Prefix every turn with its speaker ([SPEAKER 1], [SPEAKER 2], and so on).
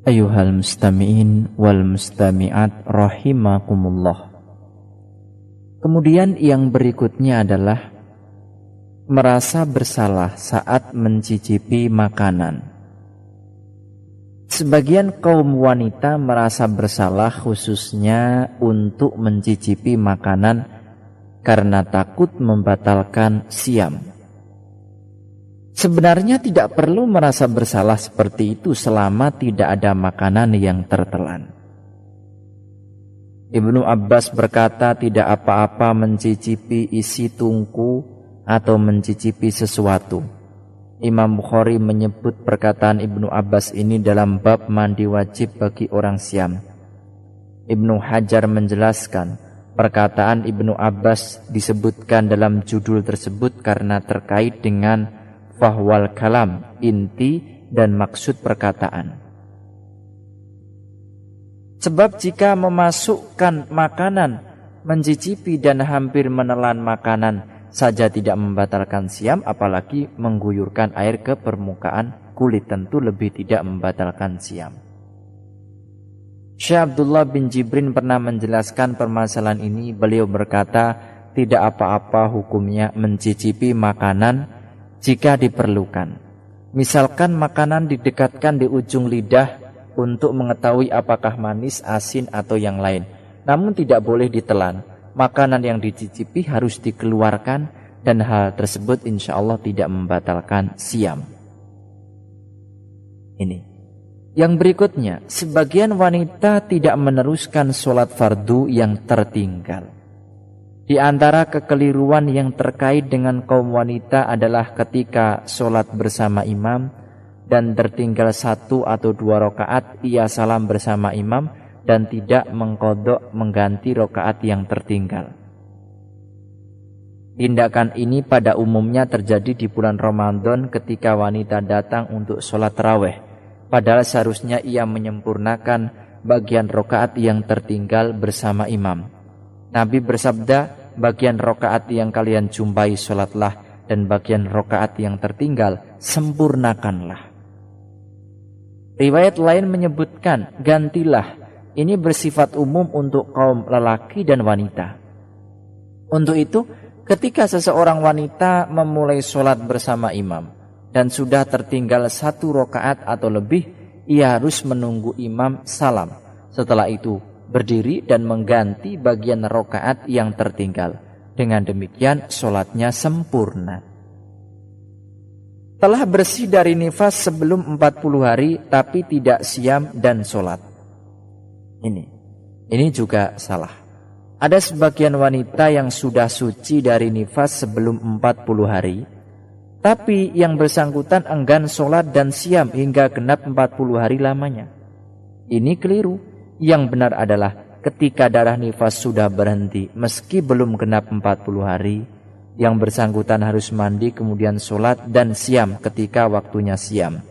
[SPEAKER 1] Ayuhal mustami'in wal mustami'at rahimakumullah. Kemudian yang berikutnya adalah merasa bersalah saat mencicipi makanan. Sebagian kaum wanita merasa bersalah khususnya untuk mencicipi makanan karena takut membatalkan siam. Sebenarnya tidak perlu merasa bersalah seperti itu selama tidak ada makanan yang tertelan. Ibnu Abbas berkata, tidak apa-apa mencicipi isi tungku atau mencicipi sesuatu. Imam Bukhari menyebut perkataan Ibnu Abbas ini dalam bab mandi wajib bagi orang siam. Ibnu Hajar menjelaskan, perkataan Ibnu Abbas disebutkan dalam judul tersebut karena terkait dengan fahwal kalam, inti dan maksud perkataan. Sebab jika memasukkan makanan, mencicipi dan hampir menelan makanan saja tidak membatalkan siam, apalagi mengguyurkan air ke permukaan kulit, tentu lebih tidak membatalkan siam. Syekh Abdullah bin Jibrin pernah menjelaskan permasalahan ini. Beliau berkata, tidak apa-apa hukumnya mencicipi makanan jika diperlukan. Misalkan makanan didekatkan di ujung lidah untuk mengetahui apakah manis, asin atau yang lain, namun tidak boleh ditelan. Makanan yang dicicipi harus dikeluarkan dan hal tersebut insya Allah tidak membatalkan siam. Ini. Yang berikutnya, sebagian wanita tidak meneruskan sholat fardu yang tertinggal. Di antara kekeliruan yang terkait dengan kaum wanita adalah ketika sholat bersama imam dan tertinggal 1 atau 2 rakaat, ia salam bersama imam dan tidak mengqadha mengganti rakaat yang tertinggal. Tindakan ini pada umumnya terjadi di bulan Ramadan ketika wanita datang untuk sholat tarawih, padahal seharusnya ia menyempurnakan bagian rakaat yang tertinggal bersama imam. Nabi bersabda, bagian rakaat yang kalian jumpai sholatlah, dan bagian rakaat yang tertinggal sempurnakanlah. Riwayat lain menyebutkan gantilah. Ini bersifat umum untuk kaum lelaki dan wanita. Untuk itu, ketika seseorang wanita memulai sholat bersama imam dan sudah tertinggal 1 rakaat atau lebih, ia harus menunggu imam salam. Setelah itu berdiri dan mengganti bagian rakaat yang tertinggal. Dengan demikian sholatnya sempurna. Telah bersih dari nifas sebelum 40 hari tapi tidak siam dan sholat. Ini juga salah. Ada sebagian wanita yang sudah suci dari nifas sebelum 40 hari, tapi yang bersangkutan enggan sholat dan siam hingga genap 40 hari lamanya. Ini keliru. Yang benar adalah ketika darah nifas sudah berhenti meski belum genap 40 hari, yang bersangkutan harus mandi kemudian sholat dan siam ketika waktunya siam.